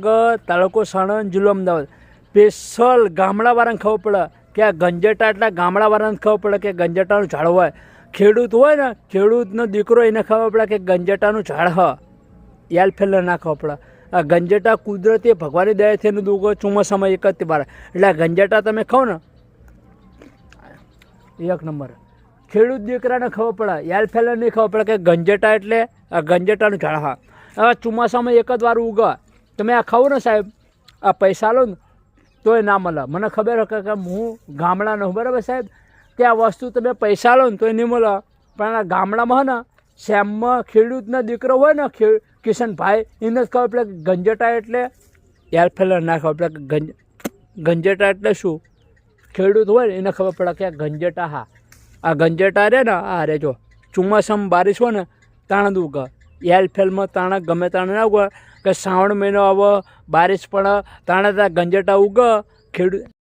તાલુકો સાણંદ જિલ્લો અમદાવાદ સ્પેશિયલ ગામડાવાળાને ખબર પડે કે આ ગંજેટા એટલે ગામડાવાળાને ખબર પડે કે ગંજેટાનું ઝાડ હોય. ખેડૂત હોય ને, ખેડૂતનો દીકરો એને ખબર પડે કે ગંજેટાનું ઝાડ હ. યાલ ફેલે ના ખબર પડે. આ ગંજેટા કુદરતી ભગવાનની દયાથી એનું દુઃખ ચોમાસામાં એક જ બાર. એટલે આ ગંજેટા તમે ખાઓ ને એક નંબર. ખેડૂત દીકરાને ખબર પડે, યાલ ફેલે નહીં ખબર પડે કે ગંજેટા એટલે આ ગંજેટાનું ઝાડ હા. હવે ચોમાસામાં એક જ વાર ઉગે. તમે આ ખાઓ ને સાહેબ, આ પૈસા લો ને તોય ના મળે. મને ખબર હશે કે હું ગામડાનો હું, બરાબર સાહેબ, કે આ વસ્તુ તમે પૈસા લો ને તોય નહીં મળે. પણ આ ગામડામાં ને શ્યામમાં ખેડૂતના દીકરો હોય ને, કિશનભાઈ, એને જ ખબર પડે કે ગંજેટા એટલે યાર ફેલે ના ખબર પડે કે ગંજેટા એટલે શું. ખેડૂત હોય ને એને ખબર પડે કે આ ગંજેટા હા. આ ગંજેટા રે ને આ રે જો ચોમાસામાં બારિશ હોય ને તાણ જ ઉગે. યાલ ફેલમાં તાણા ગમે તાણે ના ઉગે કે શ્રાવણ મહિનો આવે બારિશ પડે તાણે ત્યાં ગંજેટા ઉગે. ખેડૂત